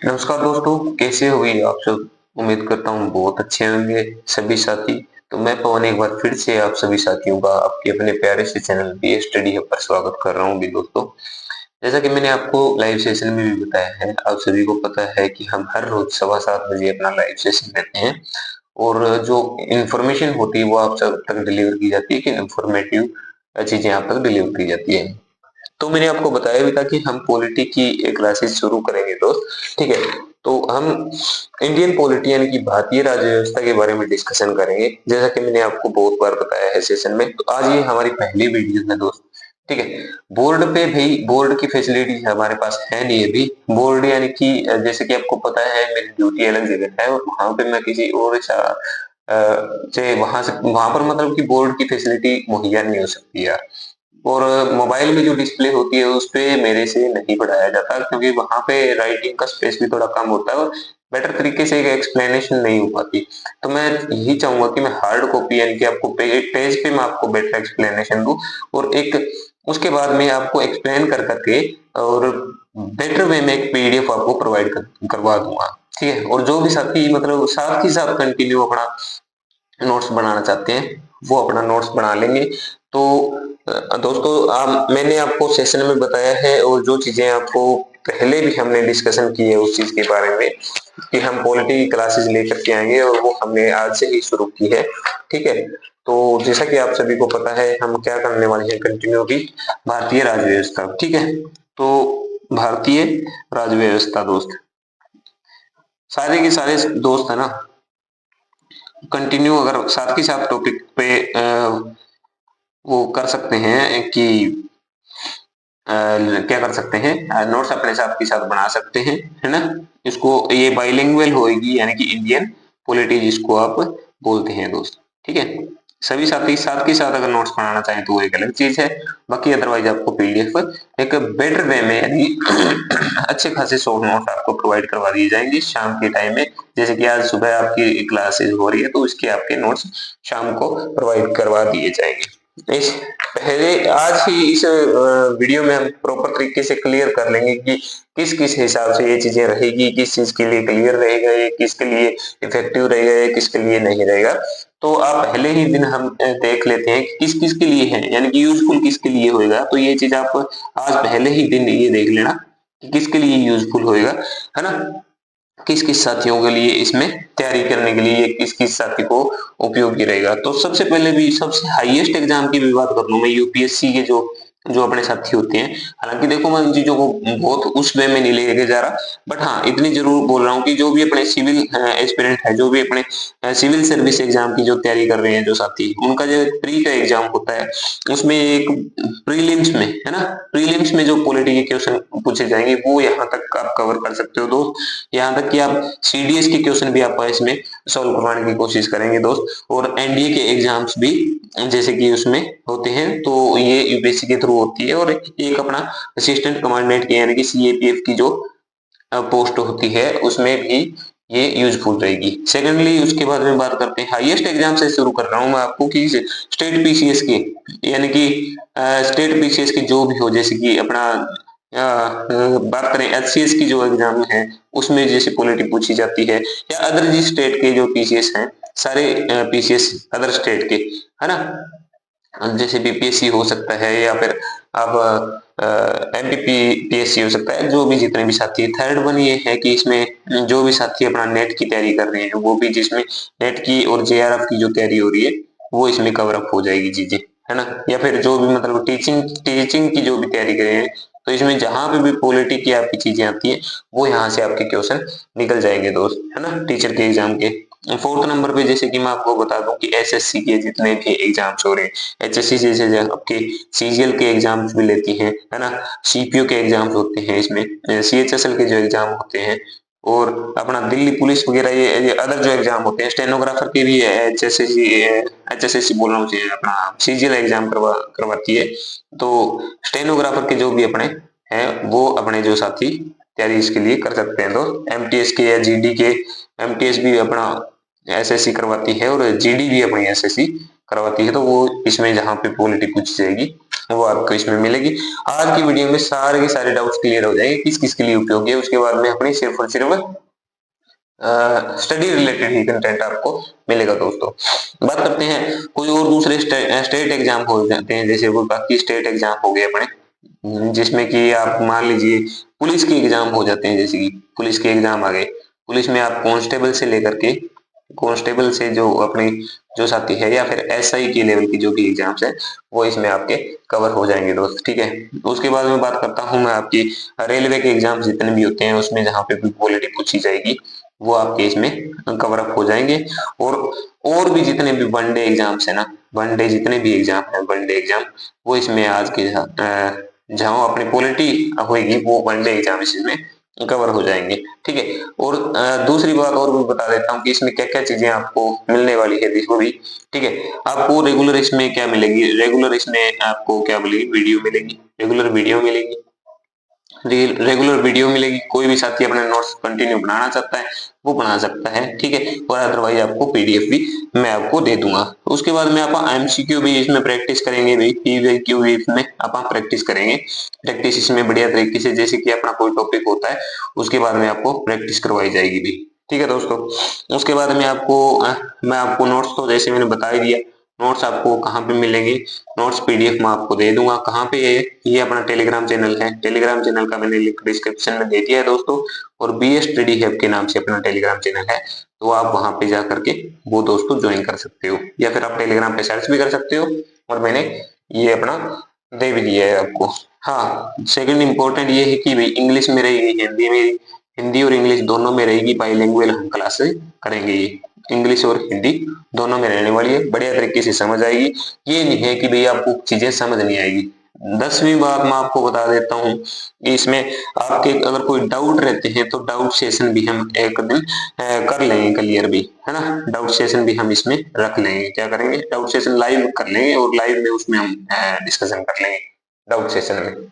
नमस्कार दोस्तों, कैसे हो ये आप सब? उम्मीद करता हूँ बहुत अच्छे होंगे सभी साथी। तो मैं पवन एक बार फिर से आप सभी साथियों का आपके अपने प्यारे से चैनल बी स्टडी हब पर स्वागत कर रहा हूँ भी दोस्तों। जैसा कि मैंने आपको लाइव सेशन में भी बताया है, आप सभी को पता है कि हम हर रोज 7:15 बजे अपना लाइव सेशन लेते हैं और जो इन्फॉर्मेशन होती है वो आप सब तक डिलीवर की जाती है कि इन्फॉर्मेटिव चीजें आप तक डिलीवर की जाती है। तो मैंने आपको बताया भी था कि हम पॉलिटी की क्लासेस शुरू करेंगे दोस्त, ठीक है। तो हम इंडियन पॉलिटी यानी कि भारतीय राज्य व्यवस्था के बारे में डिस्कशन करेंगे, जैसा कि मैंने आपको बहुत बार बताया है सेशन में। तो आज ये हमारी पहली वीडियो है दोस्त, ठीक है। बोर्ड पे भाई बोर्ड की फैसिलिटी हमारे पास है नहीं अभी। बोर्ड यानी कि जैसे कि आपको पता है मेरी ड्यूटी अलग जगह है और वहां पे मैं किसी और से वहां पर मतलब कि बोर्ड की फैसिलिटी मुहैया नहीं हो सकती यार। और मोबाइल में जो डिस्प्ले होती है उस पे मेरे से नहीं पढ़ाया जाता, क्योंकि वहां पे राइटिंग का स्पेस भी थोड़ा कम होता है और बेटर तरीके से एक एक्सप्लेनेशन नहीं हो पाती। तो मैं यही चाहूंगा कि मैं हार्ड कॉपी यानी कि आपको पेज पे मैं आपको बेटर एक्सप्लेनेशन दूं और एक उसके बाद मैं आपको एक्सप्लेन कर करके और बेटर वे में एक पीडीएफ आपको प्रोवाइड करवा दूंगा, ठीक है। और जो भी साथी मतलब साथ ही साथ कंटिन्यू अपना नोट्स बनाना चाहते हैं वो अपना नोट्स बना लेंगे। तो दोस्तों मैंने आपको सेशन में बताया है और जो चीजें आपको पहले भी हमने डिस्कशन की है उस चीज के बारे में कि हम पॉलिटी क्लासेस लेकर के आएंगे और वो हमने आज से ही शुरू की है, ठीक है। तो जैसा कि आप सभी को पता है हम क्या करने वाले हैं, कंटिन्यू की भारतीय राज्य व्यवस्था, ठीक है। तो भारतीय राज्य व्यवस्था दोस्त, सारे के सारे दोस्त है ना, कंटिन्यू अगर साथ ही साथ टॉपिक पे वो कर सकते हैं कि क्या कर सकते हैं, नोट्स अपने साथ के साथ बना सकते हैं, है ना। इसको ये बाइलिंगुअल होएगी यानी कि इंडियन पॉलिटी जिसको आप बोलते हैं दोस्त, ठीक है। सभी साथी साथ के साथ अगर नोट्स बनाना चाहें तो वो एक अलग चीज है। बाकी अदरवाइज आपको पीडीएफ एक बेटर वे में यानी अच्छे खासे शॉर्ट नोट आपको प्रोवाइड करवा दिए जाएंगे शाम के टाइम में। जैसे कि आज सुबह आपकी क्लासेस हो रही है तो इसके आपके नोट्स शाम को प्रोवाइड करवा दिए जाएंगे। इस पहले आज ही इस वीडियो में हम प्रॉपर तरीके से क्लियर कर लेंगे कि किस किस हिसाब से ये चीजें रहेगी, किस चीज के लिए क्लियर रहेगा, ये किसके लिए इफेक्टिव रहेगा, ये किसके लिए नहीं रहेगा। तो आप पहले ही दिन हम देख लेते हैं कि किस किस के लिए है यानी कि यूजफुल किसके लिए होएगा। तो ये चीज आप आज पहले ही दिन ये देख लेना कि किसके लिए यूजफुल होएगा, है ना। किस किस साथियों के लिए इसमें तैयारी करने के लिए किस किस साथी को उपयोगी रहेगा। तो सबसे पहले भी सबसे हाईएस्ट एग्जाम की भी बात कर लूं मैं, यूपीएससी के जो जो अपने साथी होते हैं। हालांकि देखो मैं उन चीजों को बहुत उस वे में नहीं लेके जा रहा, बट हाँ इतनी जरूर बोल रहा हूँ कि जो भी अपने सिविल एस्पिरेंट है, जो भी अपने सिविल सर्विस एग्जाम की जो तैयारी कर रहे हैं जो साथी, उनका जो प्री का एग्जाम होता है उसमें एक प्रीलिम्स में, है ना, प्रीलिम्स में जो पॉलिटी के क्वेश्चन पूछे जाएंगे वो यहाँ तक आप कवर कर सकते हो दोस्त। यहाँ तक कि आप सीडीएस के क्वेश्चन भी आप इसमें सॉल्व करवाने की कोशिश करेंगे दोस्त। और एनडीए के एग्जाम्स भी जैसे कि उसमें होते हैं तो ये यूपीएससी के थ्रू होती है। और एक अपना असिस्टेंट कमांडेंट के यानी कि सीएपीएफ की जो पोस्ट होती है उसमें भी ये यूजफुल रहेगी। सेकेंडली उसके बाद में बात करते हैं हाईएस्ट एग्जाम से शुरू कर रहा हूं मैं आपको कि स्टेट पीसीएस के यानी कि स्टेट पीसीएस के जो भी हो, जैसे कि अपना बात करें एचसीएस की जो एग्जाम है उसमें जैसे पॉलिटी पूछी जाती है, या अदर जी स्टेट के जो पीसीएस हैं सारे पीसीएस अदर स्टेट के, है ना, जैसे बीपीएससी हो सकता है या फिर आप एमपीपीएससी हो सकता है, जो भी जितने भी साथी है। थर्ड वन ये है कि इसमें जो भी साथी अपना नेट की तैयारी कर रहे हैं वो भी, जिसमें नेट की और जेआरएफ की जो तैयारी हो रही है वो इसमें कवर अप हो जाएगी चीजें, है ना। या फिर जो भी मतलब टीचिंग टीचिंग की जो भी तैयारी कर रहे हैं तो इसमें जहां पे भी पॉलिटी की आपकी चीजें आती है वो यहाँ से आपके क्वेश्चन निकल जाएंगे दोस्त, है ना, टीचर के एग्जाम के। फोर्थ नंबर पे जैसे कि मैं आपको बता दूं कि एसएससी के जितने भी एग्जाम्स हो रहे हैं, एचएससी जैसे आपके सीजीएल के एग्जाम्स भी लेती है ना, सीपीओ के एग्जाम्स होते हैं इसमें, सीएचएसएल के जो एग्जाम होते हैं, और अपना दिल्ली पुलिस वगैरह ये अदर जो एग्जाम होते हैं, स्टेनोग्राफर के भी एचएसएससी बोल रहा हूँ अपना सीजीएल एग्जाम करवाती है। तो स्टेनोग्राफर के जो भी अपने हैं वो अपने जो साथी तैयारी इसके लिए कर सकते हैं। तो एमटीएस के या जीडी के, एमटीएस भी अपना एसएससी करवाती है और जीडी भी अपनी एसएससी करवाती है। तो वो इसमें जहाँ पे पॉलिटी पूछी जाएगी वो आपको इसमें मिलेगी। आज की वीडियो में सारे के सारे डाउट्स क्लियर हो जाएंगे किस किस के लिए उपयोगी है। उसके बाद में अपनी सिर्फ और सिर्फ स्टडी रिलेटेड ही कंटेंट आपको मिलेगा दोस्तों। बात करते हैं कोई और दूसरे स्टेट एग्जाम हो जाते हैं, जैसे वो बाकी स्टेट एग्जाम हो गए अपने, जिसमें कि आप मान लीजिए पुलिस के एग्जाम हो जाते हैं, जैसे कि पुलिस के एग्जाम आ गए। पुलिस में आप कांस्टेबल से लेकर के, कांस्टेबल से जो अपनी जो साथी है, या फिर एसआई की लेवल की जो भी एग्जाम्स है वो इसमें आपके कवर हो जाएंगे दोस्त, ठीक है। उसके बाद में बात करता हूँ मैं आपकी रेलवे के एग्जाम जितने भी होते हैं उसमें जहाँ पे भी पॉलिटी पूछी जाएगी वो आपके इसमें कवर अप हो जाएंगे। और भी जितने भी वनडे एग्जाम्स है ना, वनडे जितने भी एग्जाम है, वनडे एग्जाम वो इसमें आज के जहाँ अपनी पॉलिटी होगी वो वनडे एग्जाम इसमें कवर हो जाएंगे, ठीक है। और दूसरी बात और भी बता देता हूँ कि इसमें क्या क्या चीजें आपको मिलने वाली है देखो भी, ठीक है। आपको रेगुलर इसमें क्या मिलेगी, रेगुलर इसमें आपको क्या मिलेगी, वीडियो मिलेगी, रेगुलर वीडियो मिलेगी, रेगुलर वीडियो मिलेगी। कोई भी साथी अपने नोट्स कंटिन्यू बनाना चाहता है वो बना सकता है, ठीक है। और अदरवाइज आपको पीडीएफ भी मैं आपको दे दूंगा। उसके बाद में आप एमसीक्यू भी इसमें प्रैक्टिस करेंगे भाई, पीवाईक्यू भी इसमें आप प्रैक्टिस करेंगे। प्रैक्टिस इसमें बढ़िया तरीके से, जैसे कि अपना कोई टॉपिक होता है उसके बाद में आपको प्रैक्टिस करवाई जाएगी भी, ठीक है दोस्तों। उसके बाद में आपको मैं आपको नोट्स तो जैसे मैंने बता ही दिया, नोट्स आपको कहाँ पे मिलेंगे, नोट्स पीडीएफ मैं आपको दे दूंगा। कहाँ पे ये अपना टेलीग्राम चैनल है, टेलीग्राम चैनल का मैंने लिंक डिस्क्रिप्शन में दे दिया है दोस्तों। और बी स्टडी हब के नाम से अपना टेलीग्राम चैनल है, तो आप वहां पे जा करके वो दोस्तों ज्वाइन कर सकते हो, या फिर आप टेलीग्राम पे सर्च भी कर सकते हो। और मैंने ये अपना दे भी दिया है आपको। हाँ, सेकंड इम्पोर्टेंट ये है कि भाई इंग्लिश में रहेगी, हिंदी में, हिंदी और इंग्लिश दोनों में रहेगी, बाइलिंगुअल हम क्लासेस करेंगे। ये इंग्लिश और हिंदी दोनों में रहने वाली है, बढ़िया तरीके से समझ आएगी। ये नहीं है कि भैया आपको चीजें समझ नहीं आएगी। 10वीं बात मैं आपको बता देता हूँ कि इसमें आपके अगर कोई डाउट रहते हैं तो डाउट सेशन भी हम एक दिन कर लेंगे क्लियर भी, है ना। डाउट सेशन भी हम इसमें रख लेंगे, क्या करेंगे, डाउट सेशन लाइव कर लेंगे और लाइव में उसमें हम डिस्कशन कर लेंगे डाउट सेशन में,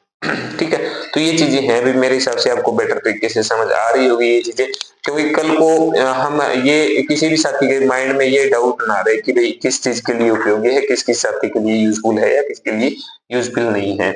ठीक है। तो ये चीजें हैं भी, मेरे हिसाब से आपको बेटर तरीके से समझ आ रही होगी ये चीजें, क्योंकि कल को हम ये किसी भी साथी के माइंड में ये डाउट ना रहे कि भाई किस चीज के लिए उपयोगी है, किस किस साथी के लिए यूजफुल है या किसके लिए यूजफुल नहीं है,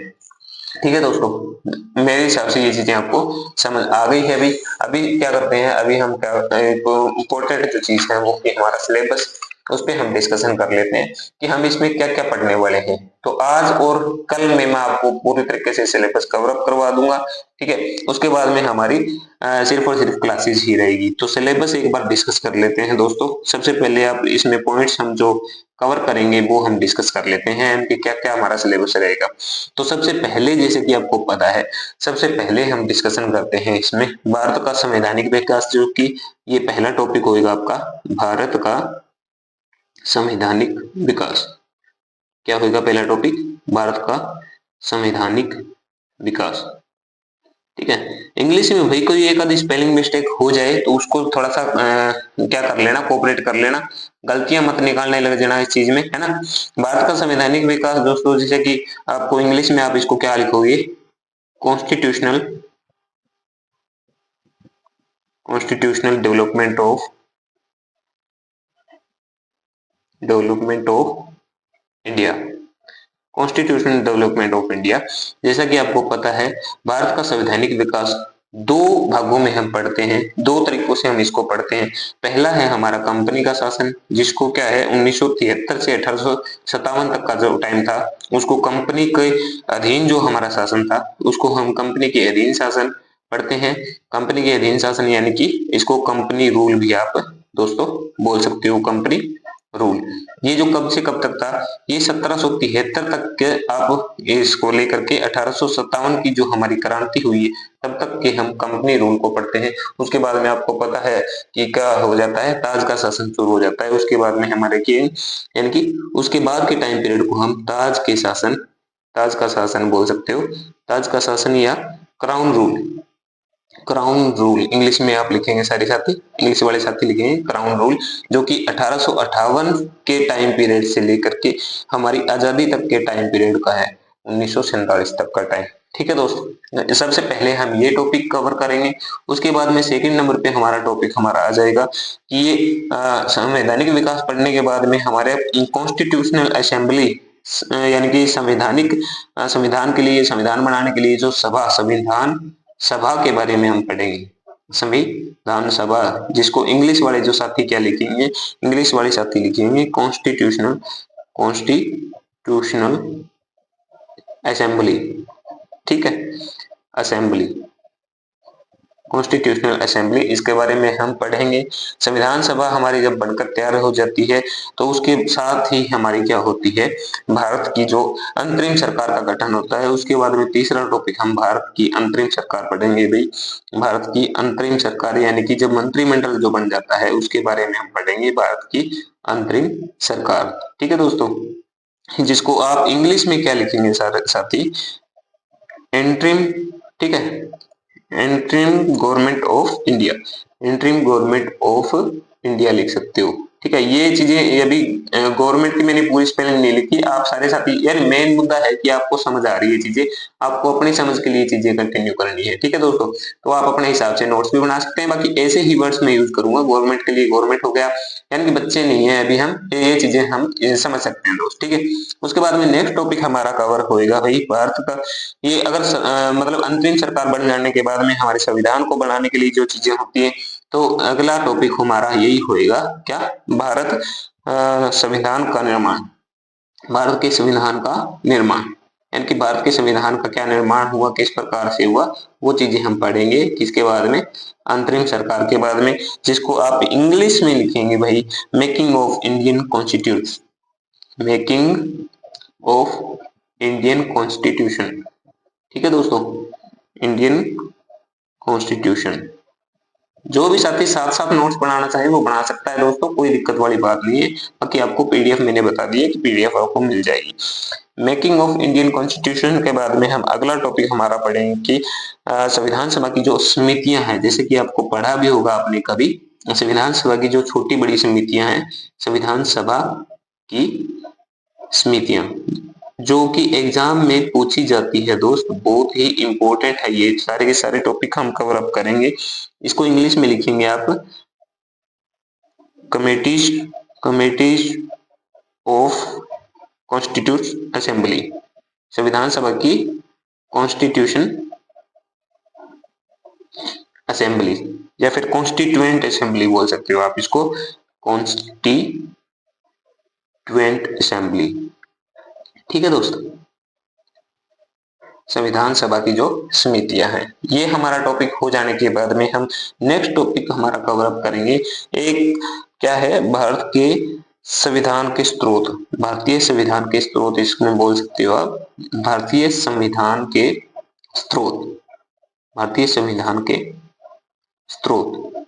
ठीक है दोस्तों। मेरे हिसाब से ये चीजें आपको समझ आ गई है। अभी अभी क्या करते हैं, अभी हम क्या इम्पोर्टेंट जो चीज है वो कि हमारा सिलेबस, उस पर हम डिस्कशन कर लेते हैं कि हम इसमें क्या क्या पढ़ने वाले हैं। तो आज और कल में मैं आपको पूरी तरीके से सिलेबस कवर अप करवा दूंगा, ठीक है। उसके बाद में हमारी सिर्फ और सिर्फ क्लासेस ही रहेगी। तो सिलेबस एक बार डिस्कस कर लेते हैं दोस्तों। सबसे पहले आप इसमें पॉइंट्स हम जो कवर करेंगे वो हम डिस्कस कर लेते हैं कि क्या क्या हमारा सिलेबस रहेगा। तो सबसे पहले जैसे कि आपको पता है, सबसे पहले हम डिस्कशन करते हैं इसमें भारत का संवैधानिक विकास, जो कि ये पहला टॉपिक होगा आपका, भारत का संवैधानिक विकास। क्या होगा पहला टॉपिक, भारत का संवैधानिक विकास, ठीक है। इंग्लिश में भाई कोई एक आधी स्पेलिंग मिस्टेक हो जाए तो उसको थोड़ा सा क्या कर लेना, कोऑपरेट कर लेना, गलतियां मत निकालने लग जाना इस चीज में, है ना। भारत का संवैधानिक विकास दोस्तों, जैसे कि आपको इंग्लिश में आप इसको क्या लिखोगे, constitutional, constitutional development of India, constitutional development of India. जैसा कि आपको पता है भारत का संवैधानिक विकास दो भागों में हम पढ़ते हैं, दो तरीकों से हम इसको पढ़ते हैं। पहला है हमारा कंपनी का शासन, जिसको क्या है 1973 से 1857 तक का जो टाइम था उसको कंपनी के अधीन जो हमारा शासन था उसको हम कंपनी के अधीन शासन पढ़ते हैं। कंपनी के अधीन शासन यानी कि इसको कंपनी रूल भी आप दोस्तों बोल सकते हो, कंपनी रूल। ये जो कब से कब तक था, ये 1773 तक के आप इसको लेकर के 1857 की जो हमारी क्रांति हुई है तब तक के हम कंपनी रूल को पढ़ते हैं। उसके बाद में आपको पता है कि क्या हो जाता है, ताज का शासन शुरू हो जाता है। उसके बाद में हमारे यानी कि उसके बाद के टाइम पीरियड को हम ताज के शासन, ताज का शासन बोल सकते हो, ताज का शासन या crown rule, crown rule English में आप लिखेंगे, सारे साथी इंग्लिश वाले साथी लिखेंगे क्राउन रूल, जो कि 1858 के टाइम पीरियड से लेकर के हमारी आजादी तक के टाइम पीरियड का है, 1947 तक का टाइम, ठीक है दोस्त। सबसे पहले हम ये टॉपिक कवर करेंगे। उसके बाद में सेकंड नंबर पे हमारा टॉपिक हमारा आ जाएगा कि ये संवैधानिक विकास पढ़ने के बाद में हमारे कॉन्स्टिट्यूशनल असेंबली यानी कि संविधान के लिए, संविधान बनाने के लिए जो संविधान सभा के बारे में हम पढ़ेंगे। संविधान सभा, जिसको इंग्लिश वाले जो साथी क्या लिखेंगे, इंग्लिश वाले साथी लिखेंगे कॉन्स्टिट्यूशनल असेंबली। ठीक है, असेंबली, कॉन्स्टिट्यूशनल असेंबली, इसके बारे में हम पढ़ेंगे। संविधान सभा हमारी जब बनकर तैयार हो जाती है तो उसके साथ ही हमारी क्या होती है, भारत की जो अंतरिम सरकार का गठन होता है। उसके बाद में तीसरा टॉपिक हम भारत की अंतरिम सरकार पढ़ेंगे भाई। भारत की अंतरिम सरकार यानी कि जब मंत्रिमंडल जो बन जाता है उसके बारे में हम पढ़ेंगे, भारत की अंतरिम सरकार। ठीक है दोस्तों, जिसको आप इंग्लिश में क्या लिखेंगे साथी, इंटरिम। ठीक है, interim government of India, interim government of India लिख सकते हो। ठीक है, ये चीजें यदि गवर्नमेंट की मैंने पूरी स्पेलिंग नहीं लिखी, आप सारे साथी, यार मेन मुद्दा है कि आपको समझ आ रही है चीजें, आपको अपनी समझ के लिए चीजें कंटिन्यू करनी है। ठीक है दोस्तों, तो आप अपने हिसाब से नोट्स भी बना सकते हैं। बाकी ऐसे ही वर्ड्स में यूज करूंगा, गवर्नमेंट के लिए गवर्नमेंट हो गया, यानी कि बच्चे नहीं है अभी, हम ये चीजें हम समझ सकते हैं दोस्त। ठीक है, उसके बाद में नेक्स्ट टॉपिक हमारा कवर होएगा भाई भारत का। ये अगर मतलब अंतरिम सरकार बन जाने के बाद में हमारे संविधान को बनाने के लिए जो चीजें होती है, तो अगला टॉपिक हमारा यही होएगा, क्या, भारत संविधान का निर्माण, भारत के संविधान का निर्माण, यानी कि भारत के संविधान का क्या निर्माण हुआ, किस प्रकार से हुआ, वो चीजें हम पढ़ेंगे। किसके बाद में, अंतरिम सरकार के बाद में, जिसको आप इंग्लिश में लिखेंगे भाई, making of Indian constitution, making of Indian constitution. ठीक है दोस्तों, इंडियन कॉन्स्टिट्यूशन। जो भी साथी साथ साथ नोट्स बनाना चाहे वो बना सकता है दोस्तों, कोई दिक्कत वाली बात नहीं है। बाकी आपको पीडीएफ मैंने बता दी है कि पीडीएफ आपको मिल जाएगी। मेकिंग ऑफ इंडियन कॉन्स्टिट्यूशन के बाद में हम अगला टॉपिक हमारा पढ़ेंगे कि संविधान सभा की जो समितियां हैं, जैसे कि आपको पढ़ा भी होगा आपने कभी, संविधान सभा की जो छोटी बड़ी समितियां हैं, संविधान सभा की समितियां, जो कि एग्जाम में पूछी जाती है दोस्त, बहुत ही इंपॉर्टेंट है। ये सारे के सारे टॉपिक हम कवर अप करेंगे। इसको इंग्लिश में लिखेंगे आप, committees, committees of constitute assembly, संविधान सभा की कॉन्स्टिट्यूशन असेंबली, या फिर कॉन्स्टिट्यूएंट असेंबली बोल सकते हो आप इसको, कॉन्स्टिट्यूएंट असेंबली। ठीक है दोस्तों, संविधान सभा की जो समितियां हैं, ये हमारा टॉपिक हो जाने के बाद में हम नेक्स्ट टॉपिक हमारा कवर अप करेंगे। एक क्या है, भारत के संविधान के स्रोत, भारतीय संविधान के स्रोत इसमें बोल सकते हो आप, भारतीय संविधान के स्रोत, भारतीय संविधान के स्रोत।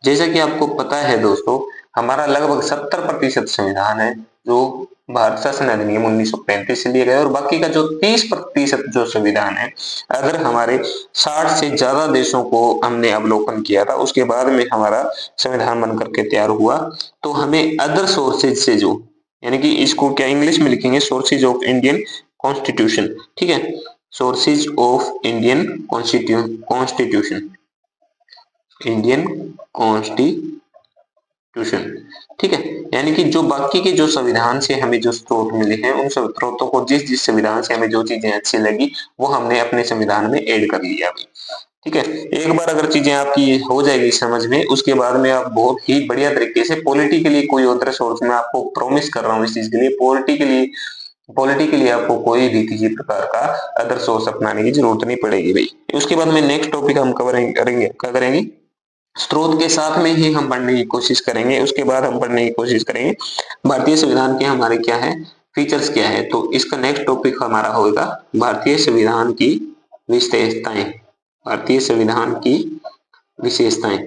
जैसा कि आपको पता है दोस्तों, हमारा लगभग 70% संविधान है जो भारत शासन अधिनियम 1935 से लिए गए, और बाकी का जो 30% जो संविधान है, अगर हमारे 60 से ज्यादा देशों को हमने अवलोकन किया था, उसके बाद में हमारा संविधान बनकर के तैयार हुआ, तो हमें अदर सोर्सेज से जो, यानी कि इसको क्या इंग्लिश में लिखेंगे, सोर्सेज ऑफ इंडियन कॉन्स्टिट्यूशन। ठीक है, sources of Indian constitution, Indian constitution. ठीक है, यानी कि जो बाकी के जो संविधान से हमें जो स्रोत मिले हैं, उन स्रोतों को, जिस जिस संविधान से हमें जो चीजें अच्छी लगी वो हमने अपने संविधान में ऐड कर लिया अभी। ठीक है, एक बार अगर चीजें आपकी हो जाएगी समझ में, उसके बाद में आप बहुत ही बढ़िया तरीके से पॉलिटी के लिए कोई और सोर्स, मैं आपको प्रॉमिस कर रहा हूँ इस चीज के लिए, पॉलिटी के लिए आपको कोई भी किसी प्रकार का अदर सोर्स अपनाने की जरूरत नहीं पड़ेगी भाई। उसके बाद में नेक्स्ट टॉपिक हम करेंगे, स्रोत के साथ में ही हम पढ़ने की कोशिश करेंगे। उसके बाद हम पढ़ने की कोशिश करेंगे भारतीय संविधान के हमारे क्या है, फीचर्स क्या है। तो इसका नेक्स्ट टॉपिक हमारा होगा भारतीय संविधान की विशेषताएं, भारतीय संविधान की विशेषताएं,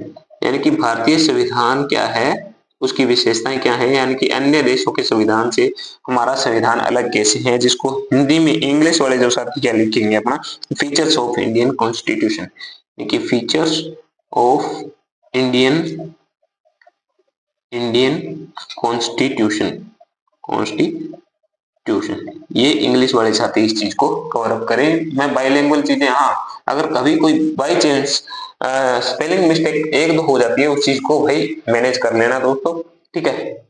यानी कि भारतीय संविधान क्या है, उसकी विशेषताएं क्या है, यानी कि अन्य देशों के संविधान से हमारा संविधान अलग कैसे है, जिसको हिंदी में इंग्लिश वाले जो साथी क्या लिखेंगे अपना, फीचर्स ऑफ इंडियन कॉन्स्टिट्यूशन, यानी कि फीचर्स ऑफ इंडियन कॉन्स्टिट्यूशन, ये इंग्लिश वाले साथी इस चीज को कवर अप करें। मैं बाइलिंगुअल चीजें, हाँ अगर कभी कोई बाई चांस स्पेलिंग मिस्टेक एक दो हो जाती है, उस चीज को भाई मैनेज कर लेना दोस्तों। ठीक है,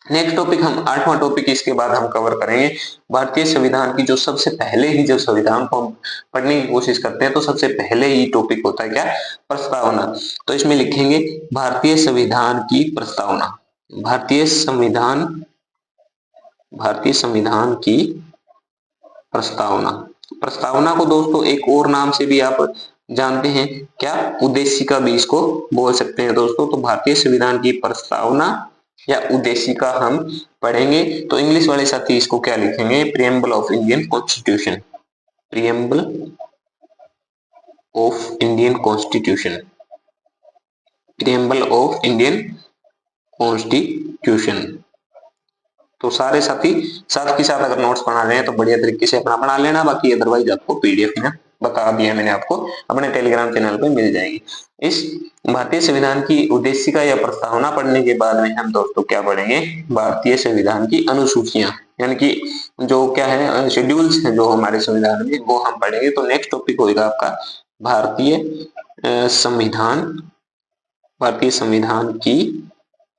नेक्स्ट टॉपिक हम 8वां टॉपिक इसके बाद हम कवर करेंगे भारतीय संविधान की। जो सबसे पहले ही जब संविधान को हम पढ़ने की कोशिश करते हैं तो सबसे पहले ही टॉपिक होता है क्या, प्रस्तावना। तो इसमें लिखेंगे भारतीय संविधान की प्रस्तावना। भारतीय संविधान की प्रस्तावना। प्रस्तावना को दोस्तों एक और नाम से भी आप जानते हैं क्या, उद्देशिका भी इसको बोल सकते हैं दोस्तों। तो भारतीय संविधान की प्रस्तावना या उद्देशिका हम पढ़ेंगे। तो इंग्लिश वाले साथी इसको क्या लिखेंगे, preamble of Indian constitution. Preamble of Indian constitution. Preamble of Indian constitution. तो सारे साथी साथ के साथ अगर नोट्स बना रहे हैं तो बढ़िया तरीके से अपना बना लेना, बाकी अदरवाइज आपको पीडीएफ में बता दिया मैंने आपको, अपने टेलीग्राम चैनल पे मिल जाएगी। इस भारतीय संविधान की उद्देशिका या प्रस्तावना पढ़ने के बाद में हम दोस्तों क्या पढ़ेंगे, भारतीय संविधान की अनुसूचियां, यानी कि जो क्या है शेड्यूल्स है जो हमारे संविधान में, वो हम पढ़ेंगे। तो नेक्स्ट टॉपिक होगा आपका भारतीय संविधान, भारतीय संविधान की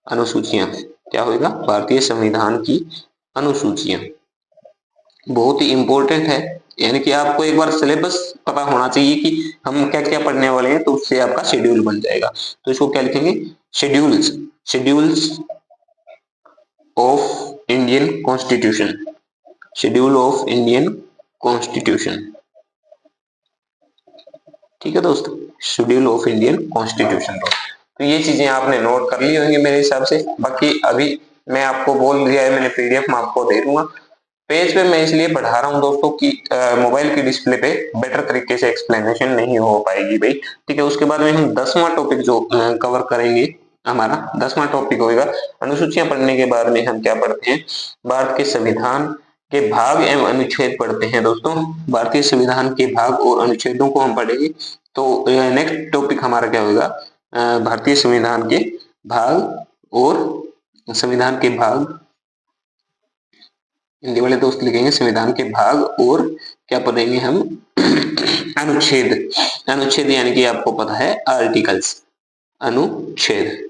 अनुसूचियां। क्या होगा, भारतीय संविधान की अनुसूचियां। बहुत ही इंपॉर्टेंट है, यानी कि आपको एक बार सिलेबस पता होना चाहिए कि हम क्या क्या पढ़ने वाले हैं, तो उससे आपका शेड्यूल बन जाएगा। तो इसको क्या लिखेंगे, schedules, schedules of Indian constitution, schedule of Indian constitution. ठीक है दोस्तों, शेड्यूल ऑफ इंडियन कॉन्स्टिट्यूशन। तो ये चीजें आपने नोट कर ली होंगी मेरे हिसाब से। बाकी अभी मैं आपको बोल दिया है, मैंने पीडीएफ में आपको दे दूंगा। पेज पे मैं इसलिए बढ़ा रहा हूँ दोस्तों कि मोबाइल की डिस्प्ले पे बेटर तरीके से एक्सप्लेनेशन नहीं हो पाएगी भाई। ठीक है, उसके बाद में हम 10वां टॉपिक जो कवर करेंगे, हमारा 10वां टॉपिक होगा अनुसूचियां। पढ़ने के बाद में हम क्या पढ़ते हैं, भारत के संविधान के भाग एवं अनुच्छेद पढ़ते हैं दोस्तों। भारतीय संविधान के भाग और अनुच्छेदों को हम पढ़ेंगे। तो नेक्स्ट टॉपिक हमारा क्या होगा, भारतीय संविधान के भाग और संविधान के भाग, हिंदी वाले दोस्त लिखेंगे संविधान के भाग और क्या पढ़ेंगे हम अनुच्छेद। अनुच्छेद यानी कि आपको पता है आर्टिकल्स, अनुच्छेद।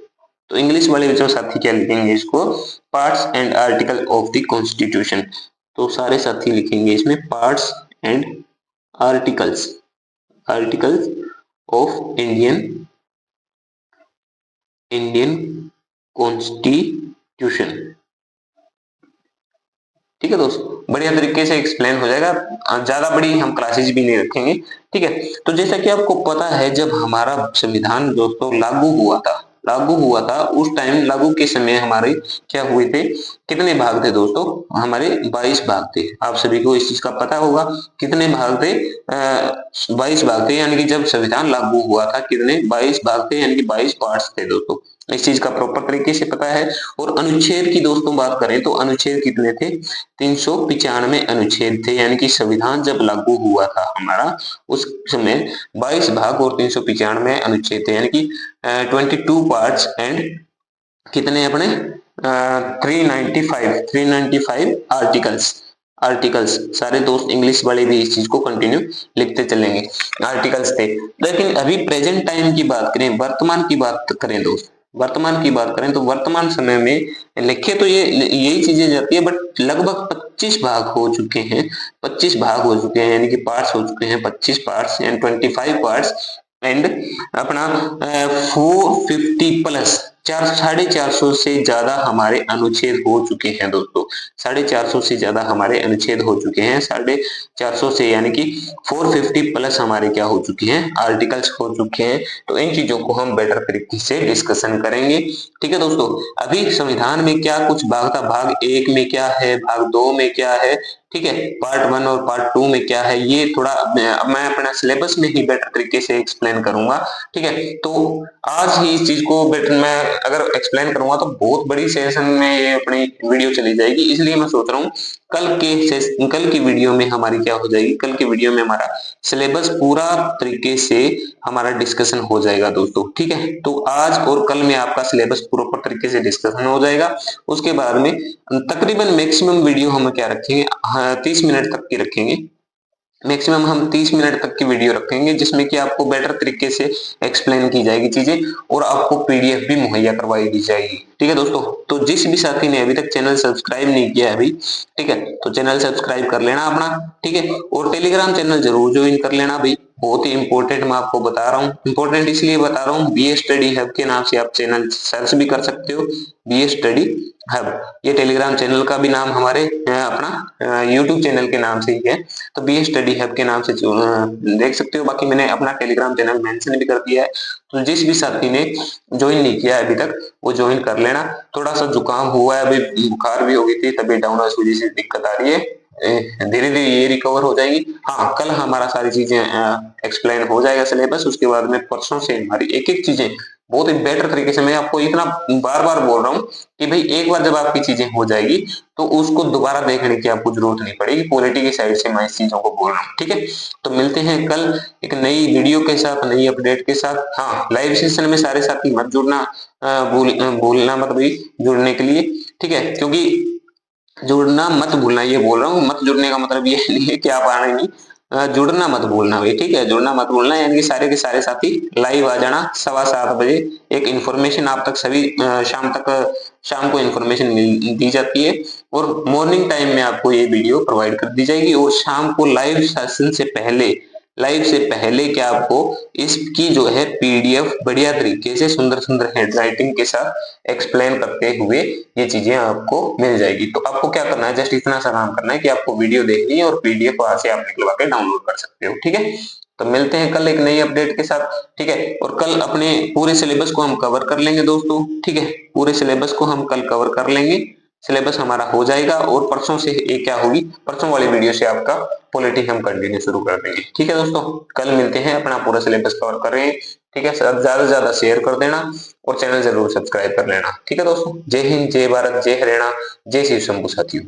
तो इंग्लिश वाले जो साथी क्या लिखेंगे इसको, parts and article of the constitution. तो सारे साथी लिखेंगे इसमें parts and articles, articles of Indian constitution. ठीक है दोस्तों, बढ़िया तरीके से एक्सप्लेन हो जाएगा, ज्यादा बड़ी हम क्लासेस भी नहीं रखेंगे। ठीक है, तो जैसा कि आपको पता है जब हमारा संविधान दोस्तों लागू हुआ था उस टाइम लागू के समय हमारे क्या हुए थे, कितने भाग थे दोस्तों, हमारे 22 भाग थे। आप सभी को इस चीज का पता होगा, कितने भाग थे, 22 भाग थे। यानी कि जब संविधान लागू हुआ था कितने, 22 भाग थे, यानी कि 22 पार्ट्स थे दोस्तों। इस चीज का प्रॉपर तरीके से पता है। और अनुच्छेद की दोस्तों बात करें तो अनुच्छेद कितने थे, 395 अनुच्छेद थे। यानी कि संविधान जब लागू हुआ था हमारा उस समय 22 भाग और 395 अनुच्छेद थे, यानी कि 22 पार्ट्स एंड कितने अपने 395 आर्टिकल्स। सारे दोस्त इंग्लिश वाले भी इस चीज को कंटिन्यू लिखते चलेंगे, आर्टिकल्स थे। लेकिन अभी प्रेजेंट टाइम की बात करें, वर्तमान की बात करें दोस्त, वर्तमान की बात करें तो वर्तमान समय में लिखे तो ये यही चीजें जाती है, बट लगभग 25 भाग हो चुके हैं, 25 भाग हो चुके हैं, यानी कि पार्ट्स हो चुके हैं 25 पार्ट्स एंड 25 पार्ट्स एंड अपना 450 प्लस 450 से ज्यादा हमारे अनुच्छेद हो चुके हैं दोस्तों। 450 से ज्यादा हमारे अनुच्छेद हो चुके हैं, 450 से यानी कि 450 प्लस हमारे क्या हो चुके हैं, आर्टिकल्स हो चुके हैं। तो इन चीजों को हम बेटर तरीके से डिस्कशन करेंगे। ठीक है दोस्तों, अभी संविधान में क्या कुछ भाग था, भाग 1 में क्या है, भाग 2 में क्या है, ठीक है, पार्ट 1 और पार्ट 2 में क्या है, ये थोड़ा मैं अपना सिलेबस में ही बेटर तरीके से एक्सप्लेन करूंगा। ठीक है, तो आज ही इस चीज को बेटर मैं अगर एक्सप्लेन करूंगा तो बहुत बड़ी सेशन में ये अपनी वीडियो चली जाएगी। इसलिए मैं सोच रहा हूँ कल की वीडियो में हमारी क्या हो जाएगी, कल की वीडियो में हमारा सिलेबस पूरा तरीके से हमारा डिस्कशन हो जाएगा दोस्तों। ठीक है, तो आज और कल में आपका सिलेबस प्रॉपर तरीके से डिस्कशन हो जाएगा। उसके बाद में तकरीबन मैक्सिमम वीडियो हम क्या रखेंगे, 30 मिनट तक की रखेंगे। मैक्सिमम हम 30 मिनट तक की वीडियो रखेंगे, जिसमें कि आपको बेटर तरीके से एक्सप्लेन की जाएगी चीजें और आपको पीडीएफ भी मुहैया करवाई दी जाएगी। ठीक है दोस्तों, तो जिस भी साथी ने अभी तक चैनल सब्सक्राइब नहीं किया है अभी, ठीक है, तो चैनल सब्सक्राइब कर लेना अपना, ठीक है, और टेलीग्राम चैनल जरूर ज्वाइन कर लेना भाई, बहुत ही इंपॉर्टेंट मैं आपको बता रहा हूँ। इंपॉर्टेंट इसलिए बता रहा हूँ, बीए स्टडी हब के नाम से आप चैनल सर्च भी कर सकते हो, बीए स्टडी हब, ये टेलीग्राम चैनल का भी नाम हमारे अपना यूट्यूब चैनल के नाम से ही है, तो बी स्टडी हब के नाम से देख सकते हो। बाकी मैंने अपना टेलीग्राम चैनल मेंशन भी कर दिया है, तो जिस भी साथी ने ज्वाइन नहीं किया है अभी तक वो ज्वाइन कर लेना। थोड़ा सा जुकाम हुआ है अभी, बुखार भी हो गई थी, तबीयत डाउन है, इस वजह से दिक्कत आ रही है, धीरे धीरे ये रिकवर हो जाएगी। हाँ, कल हमारा सारी चीजें एक्सप्लेन हो जाएगा सिलेबस, उसके बाद में परसों से हमारी एक एक चीजें बहुत ही बेटर तरीके से, मैं आपको इतना बार बार बोल रहा हूँ कि भाई एक बार जब आपकी चीजें हो जाएगी तो उसको दोबारा देखने की आपको जरूरत नहीं पड़ेगी, क्वालिटी की साइड से मैं इस चीजों को बोल रहा हूँ। ठीक है, तो मिलते हैं कल एक नई वीडियो के साथ, नई अपडेट के साथ। हाँ, लाइव सेशन में सारे साथी मत जुड़ना, भूलना मत भाई जुड़ने के लिए, ठीक है, क्योंकि जुड़ना मत भूलना ये बोल रहा हूँ, मत जुड़ने का मतलब ये नहीं है कि आप आना नहीं, जुड़ना मत भूलना भाई, ठीक है, जुड़ना मत भूलना, यानी कि सारे के सारे साथी लाइव आ जाना 7:15 बजे। एक इन्फॉर्मेशन आप तक सभी शाम को इन्फॉर्मेशन दी जाती है और मॉर्निंग टाइम में आपको ये वीडियो प्रोवाइड कर दी जाएगी, और शाम को लाइव से पहले क्या आपको इसकी जो है पीडीएफ बढ़िया तरीके से सुंदर सुंदर हैंडराइटिंग के साथ एक्सप्लेन करते हुए ये चीजें आपको मिल जाएगी। तो आपको क्या करना है, जस्ट इतना सा काम करना है कि आपको वीडियो देखनी है और पीडीएफ वहां से आप निकलवा के डाउनलोड कर सकते हो। ठीक है, तो मिलते हैं कल एक नई अपडेट के साथ, ठीक है, और कल अपने पूरे सिलेबस को हम कवर कर लेंगे दोस्तों, ठीक है, पूरे सिलेबस को हम कल कवर कर लेंगे, सिलेबस हमारा हो जाएगा, और परसों से ये क्या होगी, परसों वाली वीडियो से आपका पॉलिटी हम कंटिन्यू शुरू कर देंगे। ठीक है दोस्तों, कल मिलते हैं, अपना पूरा सिलेबस कवर कर रहे हैं, ठीक है, ज्यादा से ज्यादा शेयर कर देना और चैनल जरूर सब्सक्राइब कर लेना। ठीक है दोस्तों, जय हिंद, जय भारत, जय हरियाणा, जय शिव शंभू साथियों।